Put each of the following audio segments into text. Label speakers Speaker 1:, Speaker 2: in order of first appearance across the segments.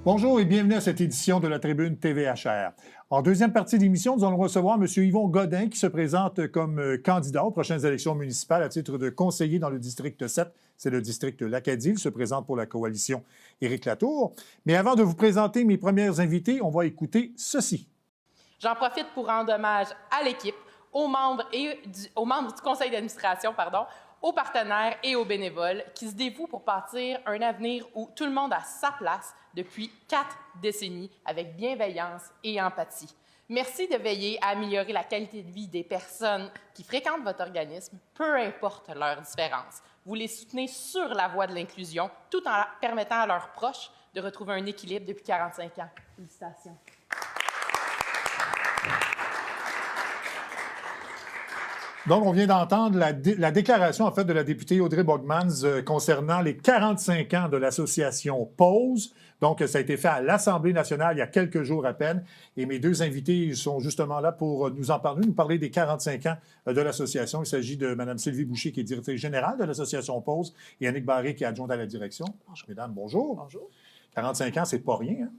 Speaker 1: Bonjour et bienvenue à cette édition de la Tribune TVHR. En deuxième partie de l'émission, nous allons recevoir M. Yvon Godin qui se présente comme candidat aux prochaines élections municipales à titre de conseiller dans le district 7. C'est le district l'Acadie. Il se présente pour la coalition Éric Latour. Mais avant de vous présenter mes premières invités, on va écouter ceci.
Speaker 2: J'en profite pour rendre hommage à l'équipe, aux membres du conseil d'administration, aux partenaires et aux bénévoles qui se dévouent pour bâtir un avenir où tout le monde a sa place depuis 4 décennies avec bienveillance et empathie. Merci de veiller à améliorer la qualité de vie des personnes qui fréquentent votre organisme, peu importe leurs différences. Vous les soutenez sur la voie de l'inclusion tout en permettant à leurs proches de retrouver un équilibre depuis 45 ans. Félicitations.
Speaker 1: Donc, on vient d'entendre la déclaration, en fait, de la députée Audrey Bogmans concernant les 45 ans de l'association Pause. Donc, ça a été fait à l'Assemblée nationale il y a quelques jours à peine. Et mes deux invités sont justement là pour nous en parler, nous parler des 45 ans de l'association. Il s'agit de Mme Sylvie Boucher, qui est directrice générale de l'association Pause, et Annick Barré, qui est adjointe à la direction. Bonjour. Mesdames, bonjour.
Speaker 3: Bonjour.
Speaker 1: 45 ans, c'est pas rien, hein?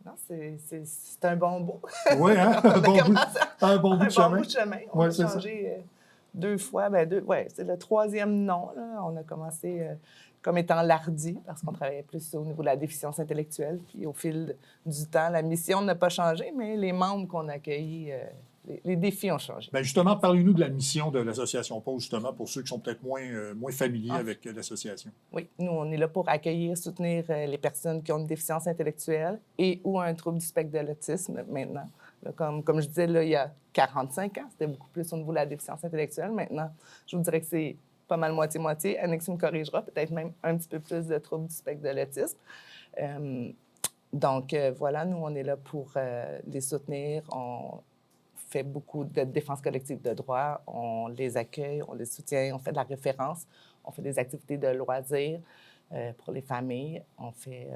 Speaker 3: Non, c'est un bon bout.
Speaker 1: Oui, hein? Un bon bout de chemin.
Speaker 3: On a changé 2 fois. C'est le 3e nom. Là. On a commencé comme étant l'Hardi, parce qu'on travaillait plus au niveau de la déficience intellectuelle. Puis au fil du temps, la mission n'a pas changé, mais les membres qu'on a accueillis, les défis ont changé.
Speaker 1: Bien, justement, parlez-nous de la mission de l'association Pause, justement, pour ceux qui sont peut-être moins familiers avec l'association.
Speaker 3: Oui, nous, on est là pour accueillir, soutenir les personnes qui ont une déficience intellectuelle et ou un trouble du spectre de l'autisme maintenant. Là, comme je disais, là, il y a 45 ans, c'était beaucoup plus au niveau de la déficience intellectuelle. Maintenant, je vous dirais que c'est pas mal moitié-moitié. Annick me corrigera, peut-être même un petit peu plus de trouble du spectre de l'autisme. Donc, voilà, nous, on est là pour les soutenir. On fait beaucoup de défense collective de droits. On les accueille, on les soutient, on fait de la référence. On fait des activités de loisirs pour les familles. On fait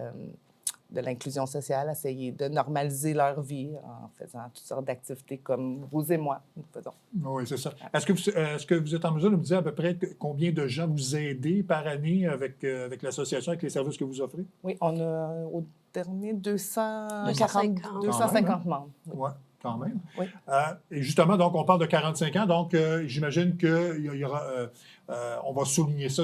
Speaker 3: de l'inclusion sociale, essayer de normaliser leur vie en faisant toutes sortes d'activités comme vous et moi, nous faisons.
Speaker 1: Oui, c'est ça. Est-ce que vous êtes en mesure de me dire à peu près combien de gens vous aidez par année avec l'association, avec les services que vous offrez?
Speaker 3: Oui, on a au dernier 250 membres.
Speaker 1: Oui, quand même.
Speaker 3: Oui.
Speaker 1: Et justement, donc, on parle de 45 ans, donc j'imagine qu'on va souligner ça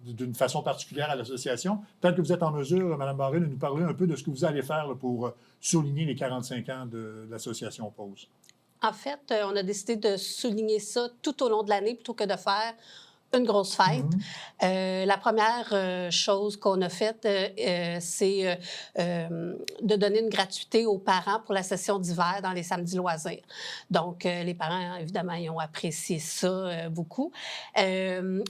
Speaker 1: d'une façon particulière à l'association. Peut-être que vous êtes en mesure, Mme Barré, de nous parler un peu de ce que vous allez faire là, pour souligner les 45 ans de l'association Pause.
Speaker 4: En fait, on a décidé de souligner ça tout au long de l'année plutôt que de faire une grosse fête. La première chose qu'on a faite, c'est de donner une gratuité aux parents pour la session d'hiver dans les samedis loisirs. Donc, les parents, évidemment, ils ont apprécié ça beaucoup.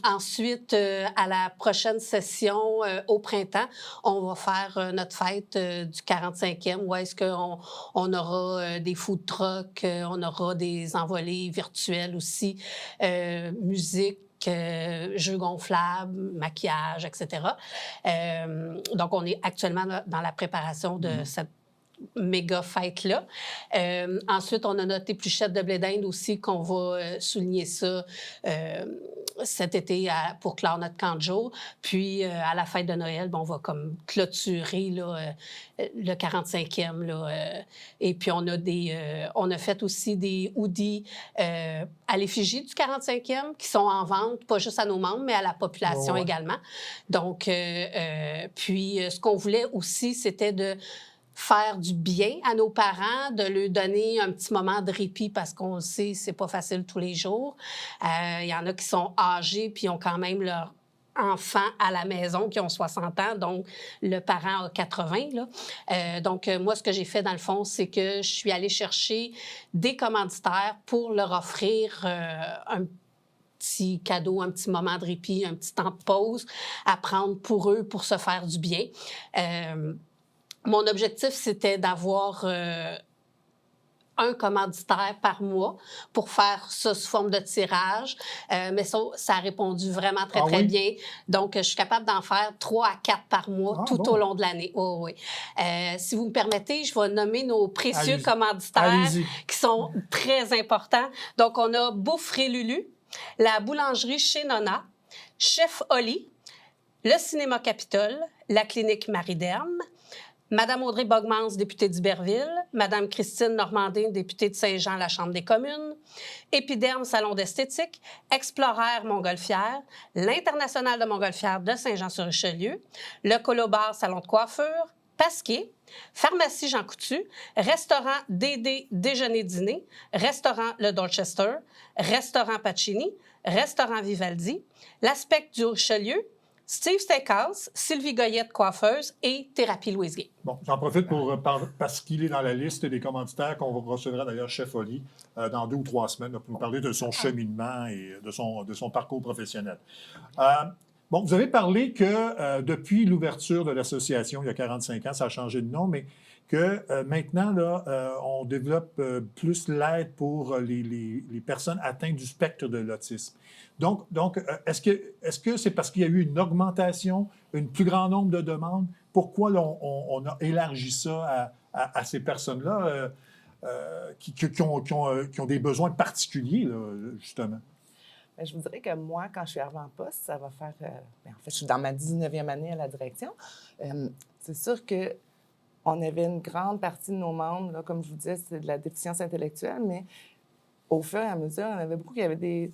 Speaker 4: Ensuite, à la prochaine session, au printemps, on va faire notre fête du 45e, où est-ce qu'on aura des food trucks, on aura des envolées virtuelles aussi, musique, jeux gonflables, maquillage, etc. Donc, on est actuellement dans la préparation de cette méga fête-là. Ensuite, on a notre épluchette de blé d'Inde aussi, qu'on va souligner ça cet été pour clore notre camp de jour. Puis, à la fête de Noël, on va comme clôturer là, le 45e. Là, et puis, on a fait aussi des hoodies à l'effigie du 45e qui sont en vente, pas juste à nos membres, mais à la population également. Donc, puis, ce qu'on voulait aussi, c'était de faire du bien à nos parents, de leur donner un petit moment de répit parce qu'on le sait, c'est pas facile tous les jours. Il y en a qui sont âgés puis ont quand même leur enfants à la maison qui ont 60 ans, donc le parent a 80. Là. Donc, moi, ce que j'ai fait, dans le fond, c'est que je suis allée chercher des commanditaires pour leur offrir un petit cadeau, un petit moment de répit, un petit temps de pause à prendre pour eux pour se faire du bien. Mon objectif, c'était d'avoir un commanditaire par mois pour faire ça sous forme de tirage. Mais ça a répondu vraiment très bien. Donc, je suis capable d'en faire 3 à 4 par mois au long de l'année. Oui. Si vous me permettez, je vais nommer nos précieux commanditaires qui sont très importants. Donc, on a Beaufré Lulu, la boulangerie chez Nona, Chef Oli, le Cinéma Capitole, la clinique Marie-Derme, Madame Audrey Bogmans, députée d'Iberville, Madame Christine Normandin, députée de Saint-Jean, la Chambre des communes, Épiderme, Salon d'esthétique, Explorer, Montgolfière, l'International de Montgolfière de Saint-Jean-sur-Richelieu, le Colobar, Salon de coiffure, Pasquier, Pharmacie Jean Coutu, Restaurant DD Déjeuner-Dîner, Restaurant Le Dorchester, Restaurant Pacini, Restaurant Vivaldi, l'Aspect du Richelieu, Steve Steakhouse, Sylvie Goyette, coiffeuse, et Thérapie Louise Gay.
Speaker 1: Bon, j'en profite parce qu'il est dans la liste des commanditaires qu'on recevra d'ailleurs Chef Oli dans 2 ou 3 semaines là, pour nous parler de son cheminement et de son parcours professionnel. Bon, vous avez parlé que depuis l'ouverture de l'association, il y a 45 ans, ça a changé de nom, mais que maintenant, là, on développe plus l'aide pour les personnes atteintes du spectre de l'autisme. Donc est-ce que c'est parce qu'il y a eu une augmentation, un plus grand nombre de demandes? Pourquoi là, on a élargi ça à ces personnes-là qui ont des besoins particuliers, là, justement?
Speaker 3: Bien, je vous dirais que moi, quand je suis arrivée en poste, ça va faire... en fait, je suis dans ma 19e année à la direction. C'est sûr que on avait une grande partie de nos membres, là, comme je vous disais, c'est de la déficience intellectuelle, mais au fur et à mesure, on avait beaucoup qui avaient des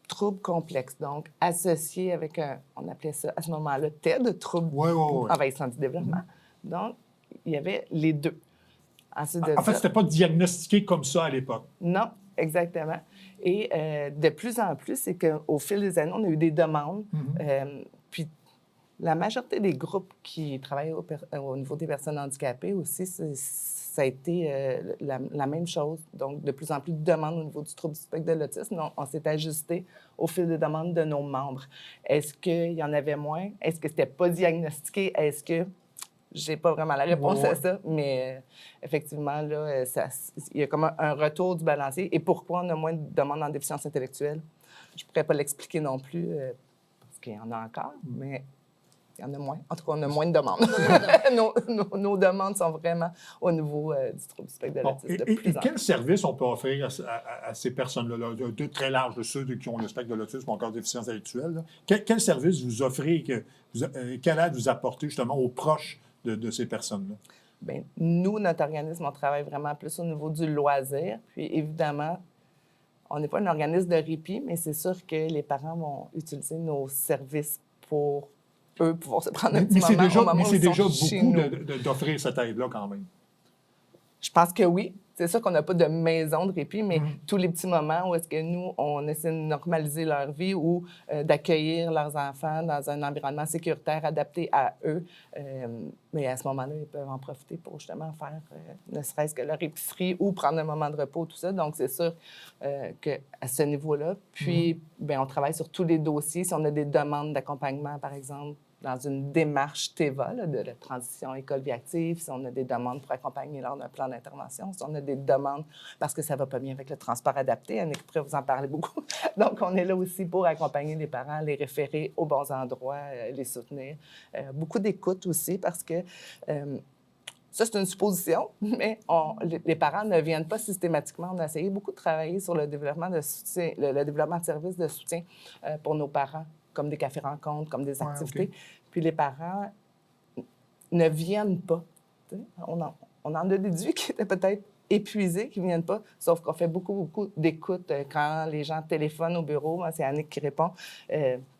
Speaker 3: troubles complexes, donc associés avec on appelait ça à ce moment-là TED, troubles envahissants du développement. Donc, il y avait les deux. Ensuite de
Speaker 1: en fait, c'était pas diagnostiqué comme ça à l'époque.
Speaker 3: Non, exactement. Et de plus en plus, c'est qu'au fil des années, on a eu des demandes. Puis la majorité des groupes qui travaillent au niveau des personnes handicapées aussi, ça a été la même chose. Donc, de plus en plus de demandes au niveau du trouble du spectre de l'autisme. On s'est ajusté au fil des demandes de nos membres. Est-ce qu'il y en avait moins? Est-ce que c'était pas diagnostiqué? Est-ce que... J'ai pas vraiment la réponse à ça, mais effectivement, là, il y a comme un retour du balancier. Et pourquoi on a moins de demandes en déficience intellectuelle? Je pourrais pas l'expliquer non plus, parce qu'il y en a encore, mais il y en a moins. En tout cas, on a moins de demandes. nos demandes sont vraiment au niveau du trouble du spectre de l'autisme.
Speaker 1: Et quel service on peut offrir à ces personnes-là, de très large, de ceux qui ont le spectre de l'autisme ou encore déficience intellectuelle? Quel service vous offrez, quelle aide vous apportez justement aux proches de ces personnes-là?
Speaker 3: Bien, nous, notre organisme, on travaille vraiment plus au niveau du loisir. Puis, évidemment, on n'est pas un organisme de répit, mais c'est sûr que les parents vont utiliser nos services pour eux pouvoir se prendre un petit moment.
Speaker 1: Mais c'est déjà beaucoup d'offrir cette aide-là quand même.
Speaker 3: Je pense que oui. C'est sûr qu'on n'a pas de maison de répit, mais tous les petits moments où est-ce que nous, on essaie de normaliser leur vie ou d'accueillir leurs enfants dans un environnement sécuritaire adapté à eux, mais à ce moment-là, ils peuvent en profiter pour justement faire ne serait-ce que leur épicerie ou prendre un moment de repos, tout ça. Donc, c'est sûr qu'à ce niveau-là, puis bien, on travaille sur tous les dossiers. Si on a des demandes d'accompagnement, par exemple, dans une démarche TEVA, là, de la transition école-vie active, si on a des demandes pour accompagner lors d'un plan d'intervention, si on a des demandes parce que ça ne va pas bien avec le transport adapté, Annick pourrait vous en parler beaucoup. Donc, on est là aussi pour accompagner les parents, les référer aux bons endroits, les soutenir. Beaucoup d'écoute aussi parce que ça, c'est une supposition, mais les parents ne viennent pas systématiquement. On a essayé beaucoup de travailler sur le développement de soutien, le développement de services de soutien pour nos parents, comme des cafés-rencontres, comme des activités. Puis les parents ne viennent pas. On en a déduit qui étaient peut-être épuisés, qui ne viennent pas, sauf qu'on fait beaucoup d'écoute quand les gens téléphonent au bureau. C'est Annick qui répond.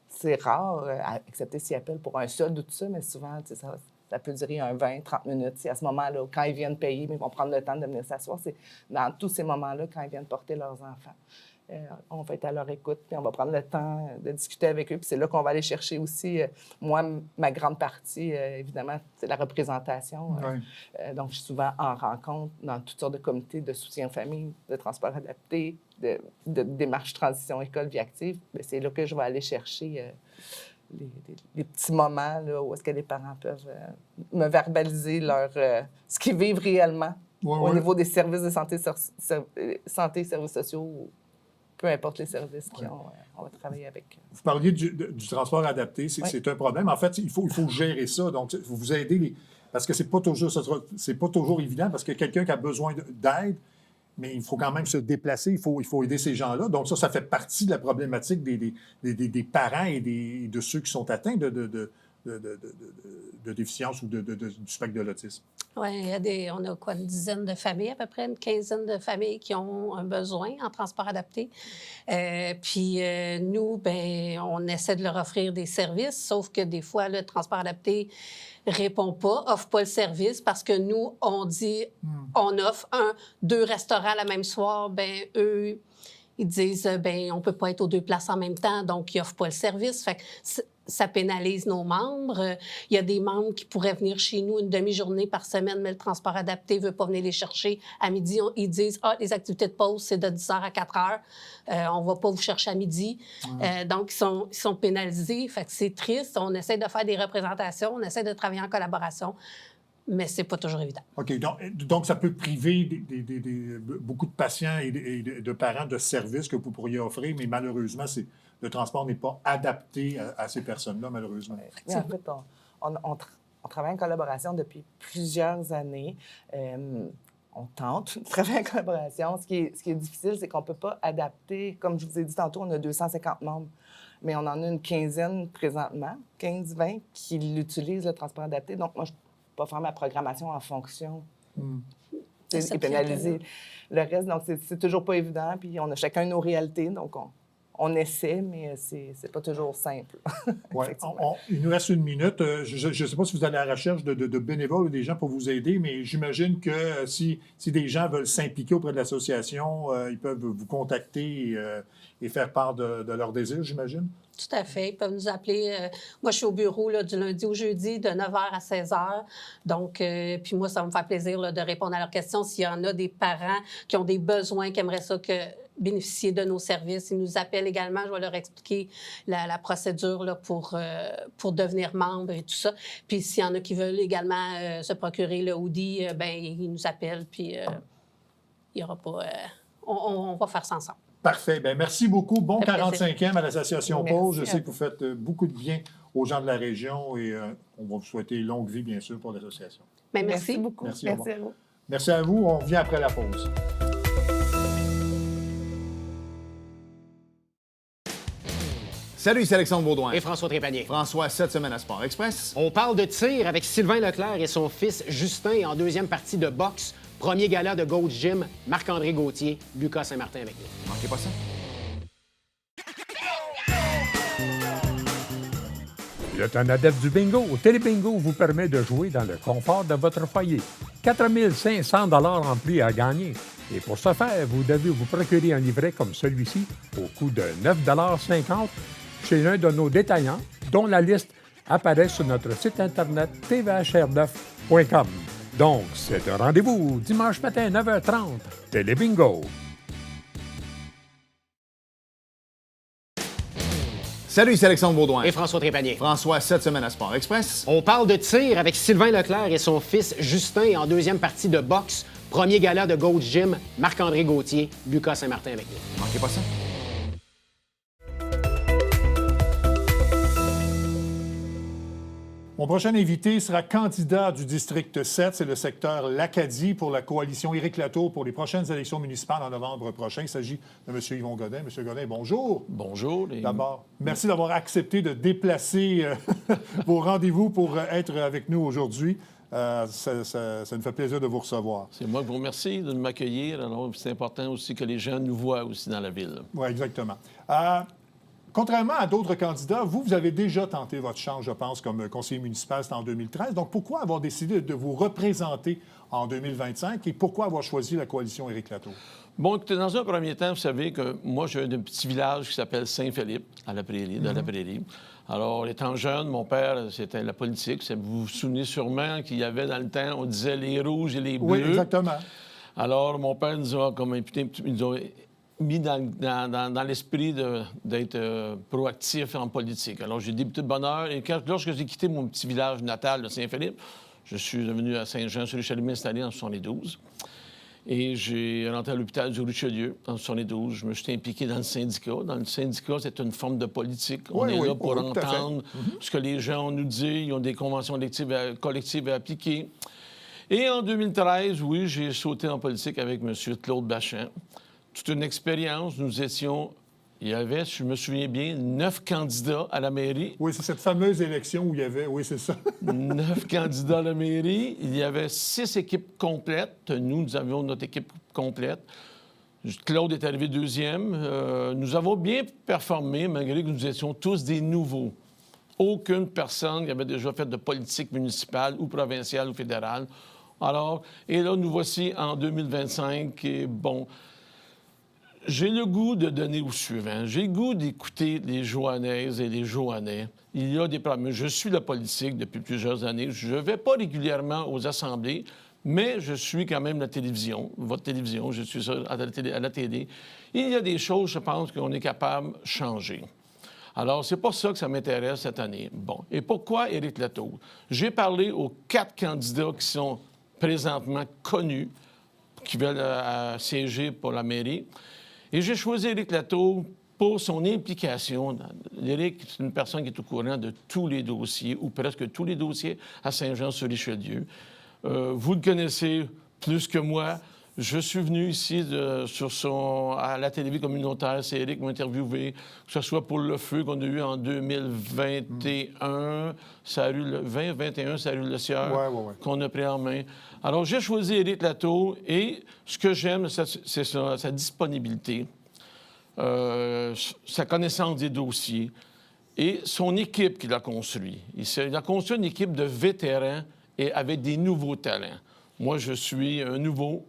Speaker 3: C'est rare, excepté s'ils appellent pour un solde ou tout ça, mais souvent, ça peut durer 20-30 minutes. C'est à ce moment-là, quand ils viennent payer, mais ils vont prendre le temps de venir s'asseoir. C'est dans tous ces moments-là, quand ils viennent porter leurs enfants. On va être à leur écoute, puis on va prendre le temps de discuter avec eux. Puis c'est là qu'on va aller chercher aussi, moi, ma grande partie, évidemment, c'est la représentation. Donc, je suis souvent en rencontre dans toutes sortes de comités de soutien aux familles, de transport adapté, de démarche transition école-vie active. Bien, c'est là que je vais aller chercher les petits moments là, où est-ce que les parents peuvent me verbaliser ce qu'ils vivent réellement au niveau des services de santé, services sociaux, peu importe les services on va travailler avec.
Speaker 1: Vous parliez du transport adapté, c'est un problème. En fait, il faut gérer ça. Donc, vous aider parce que c'est pas toujours évident parce que quelqu'un qui a besoin d'aide, mais il faut quand même se déplacer, il faut aider ces gens-là. Donc, ça fait partie de la problématique des parents et de ceux qui sont atteints de de déficience ou du spectre de l'autisme.
Speaker 4: Oui, on a quoi, une dizaine de familles, à peu près, une quinzaine de familles qui ont un besoin en transport adapté. Puis nous, ben, on essaie de leur offrir des services, sauf que des fois, le transport adapté répond pas, offre pas le service parce que nous, on dit, on offre 2 restaurants la même soir, ben eux, ils disent, ben on peut pas être aux 2 places en même temps, donc ils offrent pas le service. Fait que ça pénalise nos membres. Il y a des membres qui pourraient venir chez nous une demi-journée par semaine, mais le transport adapté ne veut pas venir les chercher. À midi, ils disent, les activités de pause, c'est de 10h à 4h. On ne va pas vous chercher à midi. Donc, ils sont pénalisés. Fait que c'est triste. On essaie de faire des représentations, on essaie de travailler en collaboration, mais c'est pas toujours évident.
Speaker 1: OK. Donc ça peut priver beaucoup de patients et de parents de services que vous pourriez offrir, mais malheureusement, le transport n'est pas adapté à ces personnes-là, malheureusement.
Speaker 3: Oui, en fait, on travaille en collaboration depuis plusieurs années. On tente de travailler en collaboration. Ce qui est difficile, c'est qu'on ne peut pas adapter. Comme je vous ai dit tantôt, on a 250 membres, mais on en a une quinzaine présentement, 15-20, qui l'utilisent, le transport adapté. Donc, moi, je ne peux pas faire ma programmation en fonction et pénaliser le reste. Donc, c'est toujours pas évident. Puis, on a chacun nos réalités. Donc, on essaie, mais c'est pas toujours simple.
Speaker 1: Ouais. Il nous reste 1 minute. Je ne sais pas si vous allez à la recherche de bénévoles ou des gens pour vous aider, mais j'imagine que si des gens veulent s'impliquer auprès de l'association, ils peuvent vous contacter et faire part de leurs désirs, j'imagine?
Speaker 4: Tout à fait. Ils peuvent nous appeler. Moi, je suis au bureau là, du lundi au jeudi, de 9h à 16h. Donc, puis moi, ça va me faire plaisir là, de répondre à leurs questions. S'il y en a des parents qui ont des besoins, qui aimeraient ça bénéficier de nos services, ils nous appellent également. Je vais leur expliquer la procédure là, pour devenir membre et tout ça. Puis s'il y en a qui veulent également se procurer le hoodie, ben ils nous appellent. Puis il y aura pas... on va faire ça ensemble.
Speaker 1: Parfait. Bien, merci beaucoup. Bon
Speaker 4: Ça fait
Speaker 1: 45e à l'Association
Speaker 3: Merci.
Speaker 1: Pause. Je sais que vous faites beaucoup de bien aux gens de la région et on va vous souhaiter longue vie, bien sûr, pour l'association.
Speaker 4: Bien, merci.
Speaker 3: beaucoup.
Speaker 1: Merci,
Speaker 3: Merci à vous.
Speaker 1: Merci à vous. On revient après la pause.
Speaker 5: Salut, c'est Alexandre Baudouin.
Speaker 6: Et François Trépanier.
Speaker 5: François, cette semaine à Sport Express.
Speaker 6: On parle de tir avec Sylvain Leclerc et son fils Justin et en deuxième partie de boxe. Premier gala de Gold's Gym, Marc-André Gauthier, Lucas Saint-Martin avec nous.
Speaker 5: Manquez pas ça.
Speaker 7: Vous êtes un adepte du bingo? Télébingo vous permet de jouer dans le confort de votre foyer. 4 500 $ en prix à gagner. Et pour ce faire, vous devez vous procurer un livret comme celui-ci au coût de 9,50 $ chez l'un de nos détaillants, dont la liste apparaît sur notre site internet tvhr9.com. Donc, c'est un rendez-vous dimanche matin 9h30. Télébingo.
Speaker 5: Salut, c'est Alexandre Baudouin.
Speaker 6: Et François Trépanier.
Speaker 5: François, cette semaine à Sport Express.
Speaker 6: On parle de tir avec Sylvain Leclerc et son fils Justin et en deuxième partie de boxe. Premier gala de Gold's Gym, Marc-André Gauthier, Lucas Saint-Martin avec nous.
Speaker 5: Manquez pas ça.
Speaker 1: Mon prochain invité sera candidat du district 7, c'est le secteur l'Acadie pour la coalition Éric Latour pour les prochaines élections municipales en novembre prochain. Il s'agit de M. Yvon Godin. M. Godin, bonjour.
Speaker 8: Bonjour.
Speaker 1: D'abord, merci d'avoir accepté de déplacer vos rendez-vous pour être avec nous aujourd'hui. Ça nous fait plaisir de vous recevoir.
Speaker 8: C'est moi qui vous remercie de m'accueillir. Alors, c'est important aussi que les gens nous voient aussi dans la ville.
Speaker 1: Oui, exactement. Contrairement à d'autres candidats, vous avez déjà tenté votre chance, je pense, comme conseiller municipal, c'était en 2013. Donc, pourquoi avoir décidé de vous représenter en 2025 et pourquoi avoir choisi la coalition Éric Latour?
Speaker 8: Bon, écoutez, dans un premier temps, vous savez que moi, je viens d'un petit village qui s'appelle Saint-Philippe, à la Prairie, de la Prairie. Alors, étant jeune, mon père, c'était la politique. Vous vous souvenez sûrement qu'il y avait dans le temps, on disait les rouges et les bleus.
Speaker 1: Oui, exactement.
Speaker 8: Alors, mon père nous a comme mis dans l'esprit d'être proactif en politique. Alors, j'ai débuté de bonne heure. Et lorsque j'ai quitté mon petit village natal de Saint-Philippe, je suis venu à Saint-Jean-sur-les-Chalimes installé en 1972. Et j'ai rentré à l'hôpital du Richelieu en 1972. Je me suis impliqué dans le syndicat. Dans le syndicat, c'est une forme de politique. On est là pour entendre ce que les gens nous disent. Ils ont des conventions collectives à appliquer. Et en 2013, oui, j'ai sauté en politique avec M. Claude Bachand. Toute une expérience. Nous étions il y avait, si je me souviens bien, 9 candidats à la mairie.
Speaker 1: Oui, c'est cette fameuse élection où il y avait... Oui, c'est ça.
Speaker 8: 9 candidats à la mairie. Il y avait 6 équipes complètes. Nous avions notre équipe complète. Claude est arrivé deuxième. Nous avons bien performé, malgré que nous étions tous des nouveaux. Aucune personne qui avait déjà fait de politique municipale ou provinciale ou fédérale. Alors, et là, nous voici en 2025. Et bon... J'ai le goût de donner au suivant. J'ai le goût d'écouter les Joannaises et les Joannais. Il y a des problèmes. Je suis la politique depuis plusieurs années. Je ne vais pas régulièrement aux assemblées, mais je suis quand même la télévision, votre télévision. Je suis à la télé. Il y a des choses, je pense, qu'on est capable de changer. Alors, c'est pas ça que ça m'intéresse cette année. Bon. Et pourquoi Éric Latour? J'ai parlé aux 4 candidats qui sont présentement connus, qui veulent siéger pour la mairie. Et j'ai choisi Éric Latour pour son implication. Éric, c'est une personne qui est au courant de tous les dossiers, ou presque tous les dossiers, à Saint-Jean-sur-Richelieu. Vous le connaissez plus que moi. Je suis venu ici à la télévision communautaire. C'est Éric qui m'a interviewé, que ce soit pour le feu qu'on a eu en 2021, c'est le 2021, c'est rue Le Sieur, qu'on a pris en main. Alors, j'ai choisi Éric Latour et ce que j'aime, c'est sa disponibilité, sa connaissance des dossiers et son équipe qu'il a construit. Il a construit une équipe de vétérans et avec des nouveaux talents. Moi, je suis un nouveau.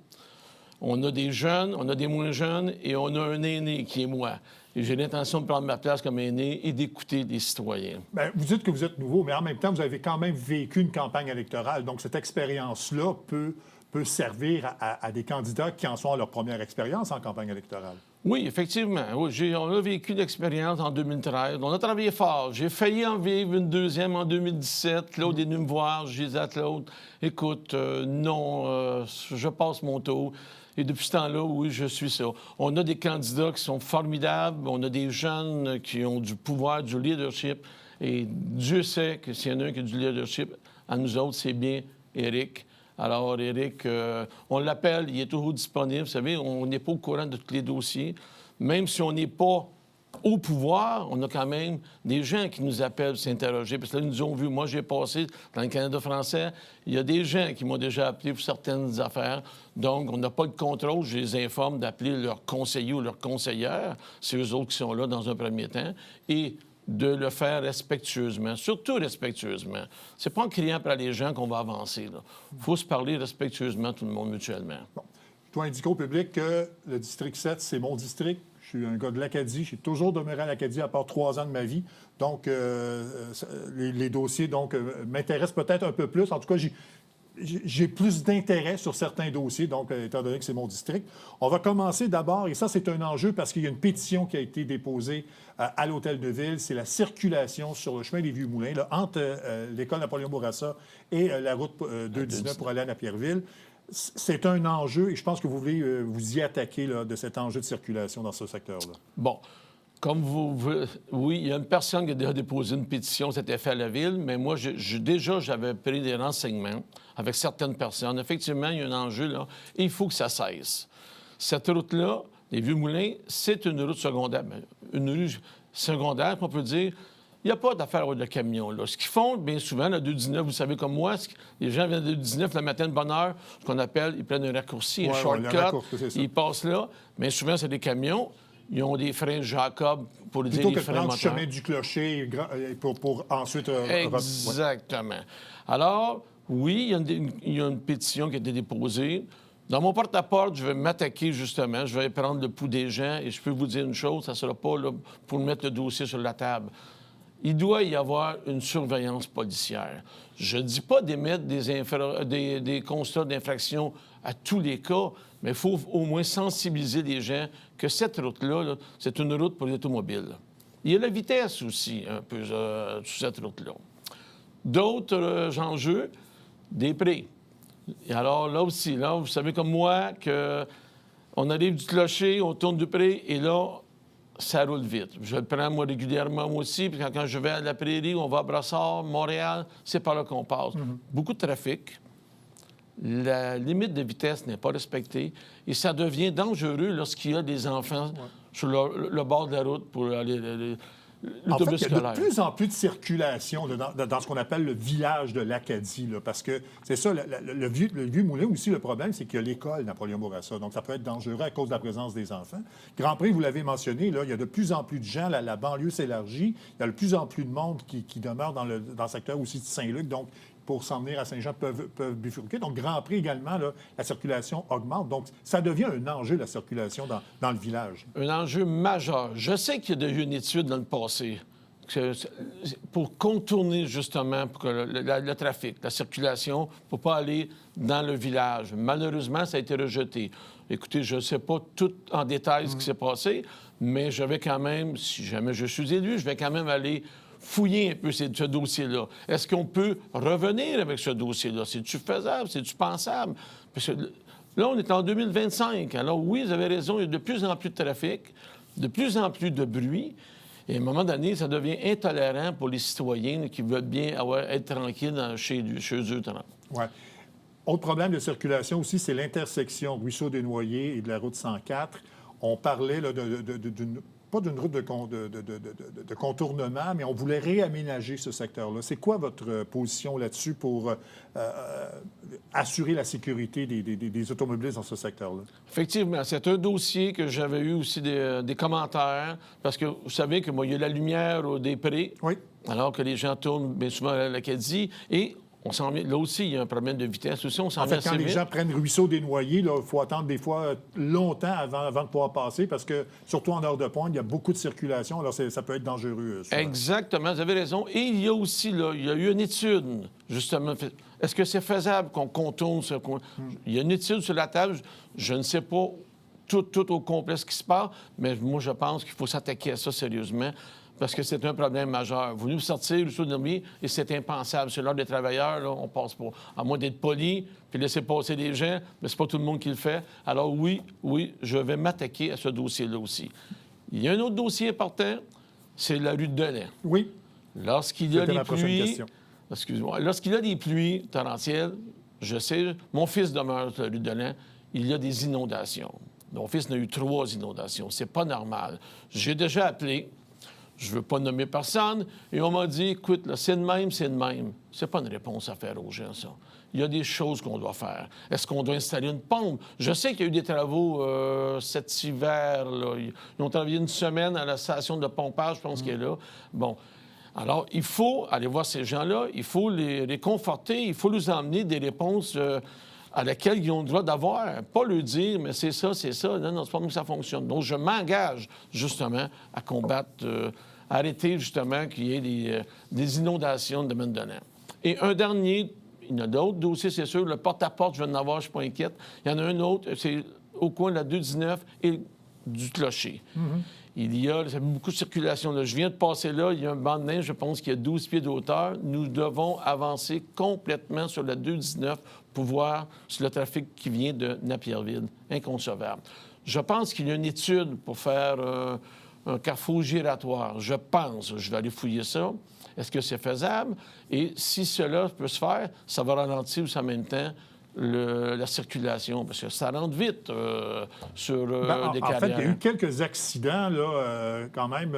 Speaker 8: On a des jeunes, on a des moins jeunes et on a un aîné qui est moi. Et j'ai l'intention de prendre ma place comme aîné et d'écouter les citoyens. Bien,
Speaker 1: vous dites que vous êtes nouveau, mais en même temps, vous avez quand même vécu une campagne électorale. Donc, cette expérience-là peut servir à des candidats qui en sont à leur première expérience en campagne électorale.
Speaker 8: Oui, effectivement. Oui, on a vécu l'expérience en 2013. On a travaillé fort. J'ai failli en vivre une deuxième en 2017. Claude est venu me voir. J'ai dit à Claude, écoute, non, je passe mon tour. Et depuis ce temps-là, oui, je suis ça. On a des candidats qui sont formidables. On a des jeunes qui ont du pouvoir, du leadership. Et Dieu sait que s'il y en a un qui a du leadership, à nous autres, c'est bien Éric. Alors, Éric, on l'appelle, il est toujours disponible. Vous savez, on n'est pas au courant de tous les dossiers. Même si on n'est pas au pouvoir, on a quand même des gens qui nous appellent pour s'interroger. Parce que là, ils nous ont vu. Moi, j'ai passé dans le Canada français. Il y a des gens qui m'ont déjà appelé pour certaines affaires. Donc, on n'a pas de contrôle. Je les informe d'appeler leur conseiller ou leur conseillère. C'est eux autres qui sont là dans un premier temps. Et de le faire respectueusement, surtout respectueusement. C'est pas en criant après les gens qu'on va avancer. Il faut se parler respectueusement, tout le monde, mutuellement. Bon.
Speaker 1: Je dois indiquer au public que le district 7, c'est mon district. Je suis un gars de l'Acadie. J'ai toujours demeuré à l'Acadie à part 3 ans de ma vie. Donc, les dossiers m'intéressent peut-être un peu plus. En tout cas, j'ai plus d'intérêt sur certains dossiers, donc, étant donné que c'est mon district. On va commencer d'abord, et ça, c'est un enjeu parce qu'il y a une pétition qui a été déposée à l'Hôtel de Ville. C'est la circulation sur le chemin des Vieux-Moulins, là, entre l'école Napoléon-Bourassa et la route 219 pour aller à Napierville. C'est un enjeu, et je pense que vous voulez vous y attaquer là, de cet enjeu de circulation dans ce secteur-là.
Speaker 8: Bon. Comme oui, il y a une personne qui a déjà déposé une pétition, c'était fait à la Ville, mais moi, j'avais pris des renseignements avec certaines personnes. Effectivement, il y a un enjeu, là, et il faut que ça cesse. Cette route-là, les Vieux-Moulins, c'est une route secondaire. Une rue secondaire, on peut dire, il n'y a pas d'affaire avec le camion, là. Ce qu'ils font, bien souvent, la 219, vous savez comme moi, les gens viennent de 219 le matin de bonne heure, ce qu'on appelle, ils prennent un raccourci, un shortcut, ils passent là, mais souvent, c'est des camions. Ils ont des freins Jacob pour dire
Speaker 1: plutôt
Speaker 8: les
Speaker 1: que de
Speaker 8: freins
Speaker 1: prendre
Speaker 8: moteurs.
Speaker 1: Le chemin du clocher pour ensuite...
Speaker 8: Exactement. Alors, oui, il y a une pétition qui a été déposée. Dans mon porte-à-porte, je vais m'attaquer justement. Je vais prendre le pouls des gens et je peux vous dire une chose, ça ne sera pas là pour mettre le dossier sur la table. Il doit y avoir une surveillance policière. Je ne dis pas d'émettre des constats d'infraction à tous les cas, mais il faut au moins sensibiliser les gens que cette route-là, là, c'est une route pour les automobiles. Il y a la vitesse aussi, un peu, sur cette route-là. D'autres enjeux, des prix. Et alors, là aussi, là, vous savez comme moi qu'on arrive du clocher, on tourne du pré, et là, ça roule vite. Je le prends, moi, régulièrement, moi aussi, puis quand je vais à la Prairie, on va à Brossard, Montréal, c'est par là qu'on passe. Beaucoup de trafic. La limite de vitesse n'est pas respectée et ça devient dangereux lorsqu'il y a des enfants sur le bord de la route pour aller
Speaker 1: En fait,
Speaker 8: l'autobus
Speaker 1: il y a
Speaker 8: scolaire.
Speaker 1: de plus en plus de circulation là, dans ce qu'on appelle le village de l'Acadie, là, parce que c'est ça, le vieux moulin aussi, le problème, c'est qu'il y a l'école Napoléon Bourassa, donc ça peut être dangereux à cause de la présence des enfants. Grand Prix, vous l'avez mentionné, là, il y a de plus en plus de gens, la banlieue s'élargit, il y a de plus en plus de monde qui demeure dans le secteur aussi de Saint-Luc, donc pour s'en venir à Saint-Jean peuvent bifurquer. Donc, Grand Prix également, là, la circulation augmente. Donc, ça devient un enjeu, la circulation dans le village.
Speaker 8: Un enjeu majeur. Je sais qu'il y a eu une étude dans le passé pour contourner justement le trafic, la circulation, pour ne pas aller dans le village. Malheureusement, ça a été rejeté. Écoutez, je ne sais pas tout en détail ce qui s'est passé, mais je vais quand même, si jamais je suis élu, je vais quand même aller fouiller un peu ce dossier-là. Est-ce qu'on peut revenir avec ce dossier-là? C'est-tu faisable? C'est-tu pensable? Parce que là, on est en 2025. Alors oui, vous avez raison, il y a de plus en plus de trafic, de plus en plus de bruit. Et à un moment donné, ça devient intolérant pour les citoyens qui veulent bien être tranquilles chez eux.
Speaker 1: Oui. Autre problème de circulation aussi, c'est l'intersection Ruisseau-des-Noyers et de la route 104. On parlait là, pas d'une route de contournement, mais on voulait réaménager ce secteur-là. C'est quoi votre position là-dessus pour assurer la sécurité des automobilistes dans ce secteur-là?
Speaker 8: Effectivement, c'est un dossier que j'avais eu aussi des commentaires, parce que vous savez que moi, il y a la lumière des prés,
Speaker 1: oui,
Speaker 8: alors que les gens tournent bien souvent à l'Acadie, et on s'en vient. Là aussi, il y a un problème de vitesse aussi. On s'en vient assez
Speaker 1: quand les
Speaker 8: vite.
Speaker 1: gens prennent Ruisseau-des-Noyers, il faut attendre des fois longtemps avant de pouvoir passer parce que, surtout en heure de pointe, il y a beaucoup de circulation. Alors, ça peut être dangereux.
Speaker 8: Exactement, vous avez raison. Et il y a aussi, là, il y a eu une étude, justement. Est-ce que c'est faisable qu'on contourne ce... Il y a une étude sur la table. Je ne sais pas tout au complet ce qui se passe, mais moi, je pense qu'il faut s'attaquer à ça sérieusement. Parce que c'est un problème majeur. Vous nous sortir du Saut-de-Nommie et c'est impensable. C'est l'heure des travailleurs, là, on passe pas. À moins d'être poli puis laisser passer des gens, mais c'est pas tout le monde qui le fait. Alors oui, je vais m'attaquer à ce dossier-là aussi. Il y a un autre dossier important, c'est la rue de Delay.
Speaker 1: Oui.
Speaker 8: Lorsqu'il y a des pluies...
Speaker 1: Excuse-moi.
Speaker 8: Lorsqu'il y a des pluies torrentielles, je sais, mon fils demeure sur la rue de Delay, il y a des inondations. Mon fils n'a eu 3 inondations. C'est pas normal. J'ai déjà appelé... Je ne veux pas nommer personne. Et on m'a dit, écoute, là, c'est de même, c'est de même. C'est pas une réponse à faire aux gens, ça. Il y a des choses qu'on doit faire. Est-ce qu'on doit installer une pompe? Je sais qu'il y a eu des travaux cet hiver. Là. Ils ont travaillé une semaine à la station de pompage, je pense, qui est là. Bon. Alors, il faut aller voir ces gens-là. Il faut les conforter. Il faut nous emmener des réponses... à laquelle ils ont le droit d'avoir. Pas le dire, mais c'est ça. Non, c'est pas comme ça fonctionne. Donc, je m'engage, justement, à combattre, à arrêter, justement, qu'il y ait des inondations de domaine donnant. Et un dernier, il y en a d'autres dossiers, c'est sûr. Le porte-à-porte, je vais en avoir, je ne suis pas inquiète. Il y en a un autre, c'est au coin de la 219 et du clocher. Il y a beaucoup de circulation. Là. Je viens de passer là, il y a un banc de neige, je pense qu'il y a 12 pieds de hauteur. Nous devons avancer complètement sur la 219 pour voir sur le trafic qui vient de Napierville. Inconcevable. Je pense qu'il y a une étude pour faire un carrefour giratoire. Je pense, je vais aller fouiller ça. Est-ce que c'est faisable? Et si cela peut se faire, ça va ralentir aussi en même temps la circulation, parce que ça rentre vite sur des carrières.
Speaker 1: En fait, il y a eu quelques accidents, là, quand même,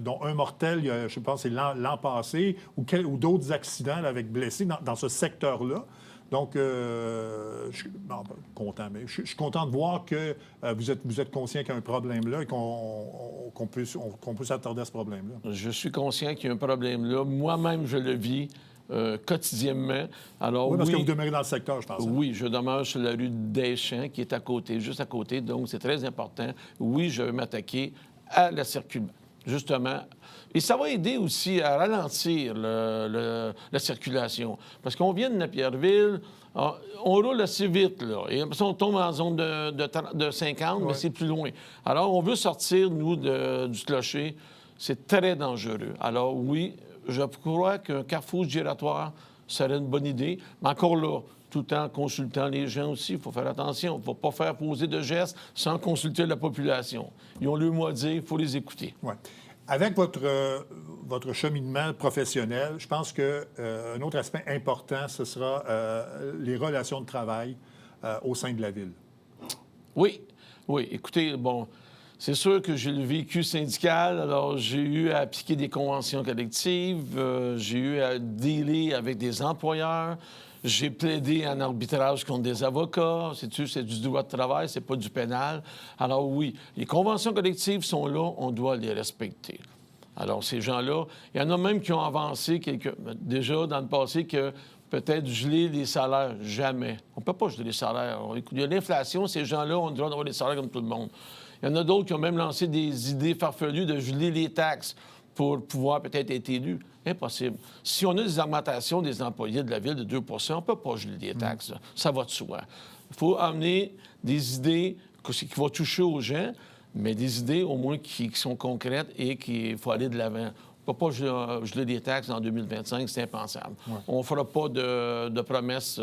Speaker 1: dont un mortel, je pense, c'est l'an passé, ou d'autres accidents là, avec blessés dans ce secteur-là. Donc, je suis content de voir que vous êtes conscient qu'il y a un problème là et qu'on peut s'attarder à ce problème-là.
Speaker 8: Je suis conscient qu'il y a un problème là. Moi-même, je le vis. Quotidiennement. Alors,
Speaker 1: oui, parce que vous demeurez dans le secteur, je pense.
Speaker 8: Oui, je demeure sur la rue Deschamps, qui est à côté, juste à côté, donc c'est très important. Oui, je vais m'attaquer à la circulation, justement. Et ça va aider aussi à ralentir la circulation. Parce qu'on vient de Napierville, on roule assez vite, là. Et après, on tombe en zone de 50, mais c'est plus loin. Alors, on veut sortir, nous, du clocher. C'est très dangereux. Alors, oui, je crois qu'un carrefour giratoire serait une bonne idée. Mais encore là, tout en consultant les gens aussi, il faut faire attention. Il ne faut pas faire poser de gestes sans consulter la population. Ils ont le mot à dire, il faut les écouter.
Speaker 1: Oui. Avec votre cheminement professionnel, je pense qu'un autre aspect important, ce sera les relations de travail au sein de la ville.
Speaker 8: Oui. Écoutez, bon... C'est sûr que j'ai le vécu syndical, alors j'ai eu à appliquer des conventions collectives, j'ai eu à dealer avec des employeurs, j'ai plaidé en arbitrage contre des avocats, c'est du droit de travail, c'est pas du pénal. Alors oui, les conventions collectives sont là, on doit les respecter. Alors ces gens-là, il y en a même qui ont avancé déjà dans le passé que peut-être geler les salaires, jamais. On ne peut pas geler les salaires. Il y a l'inflation, ces gens-là ont le droit d'avoir des salaires comme tout le monde. Il y en a d'autres qui ont même lancé des idées farfelues de geler les taxes pour pouvoir peut-être être élus. Impossible. Si on a des augmentations des employés de la ville de 2 on ne peut pas geler les taxes. Ça va de soi. Il faut amener des idées qui vont toucher aux gens, mais des idées au moins qui sont concrètes et qu'il faut aller de l'avant. On ne peut pas geler des taxes en 2025, c'est impensable. Ouais. On ne fera pas de promesses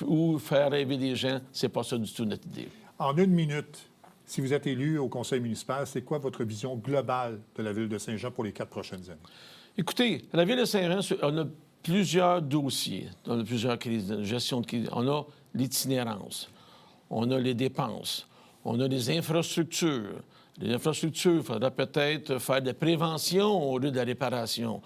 Speaker 8: ou faire rêver les gens. C'est pas ça du tout notre idée.
Speaker 1: En 1 minute, si vous êtes élu au conseil municipal, c'est quoi votre vision globale de la ville de Saint-Jean pour les 4 prochaines années?
Speaker 8: Écoutez, la ville de Saint-Jean, on a plusieurs dossiers, on a plusieurs crises de gestion de crise. On a l'itinérance, on a les dépenses, on a les infrastructures. Les infrastructures, il faudra peut-être faire de la prévention au lieu de la réparation.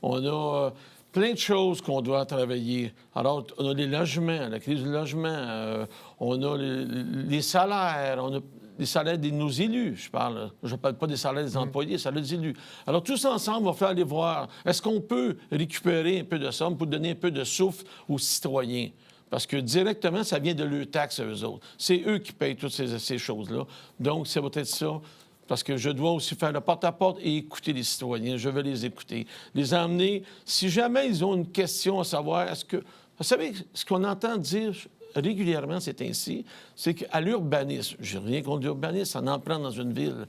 Speaker 8: On a plein de choses qu'on doit travailler. Alors, on a les logements, la crise du logement, on a les salaires, on a les salaires de nos élus, je parle. Je ne parle pas des salaires des employés, les salaires des élus. Alors, tous ensemble, il va falloir aller voir, est-ce qu'on peut récupérer un peu de somme pour donner un peu de souffle aux citoyens? Parce que directement, ça vient de leurs taxes à eux autres. C'est eux qui payent toutes ces choses-là. Donc, ça va être ça. Parce que je dois aussi faire le porte-à-porte et écouter les citoyens. Je vais les écouter. Les emmener. Si jamais ils ont une question à savoir, est-ce que... Vous savez, ce qu'on entend dire régulièrement, c'est ainsi, c'est qu'à l'urbanisme, je n'ai rien contre l'urbanisme, ça en prend dans une ville.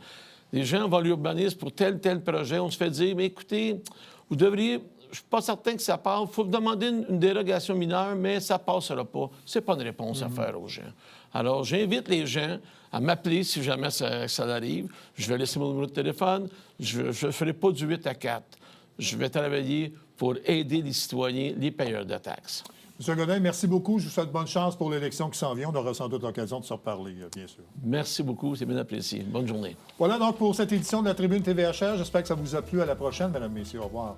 Speaker 8: Les gens vont à l'urbanisme pour tel projet. On se fait dire, mais écoutez, vous devriez... Je ne suis pas certain que ça passe. Il faut demander une dérogation mineure, mais ça ne passera pas. Ce n'est pas une réponse à faire aux gens. Alors, j'invite les gens à m'appeler si jamais ça arrive. Je vais laisser mon numéro de téléphone. Je ne ferai pas du 8 à 4. Je vais travailler pour aider les citoyens, les payeurs de taxes.
Speaker 1: M. Godin, merci beaucoup. Je vous souhaite bonne chance pour l'élection qui s'en vient. On aura sans doute l'occasion de se reparler, bien sûr.
Speaker 8: Merci beaucoup. C'est bien apprécié. Bonne journée.
Speaker 1: Voilà donc pour cette édition de la Tribune TVHR. J'espère que ça vous a plu. À la prochaine, mesdames, messieurs. Au revoir.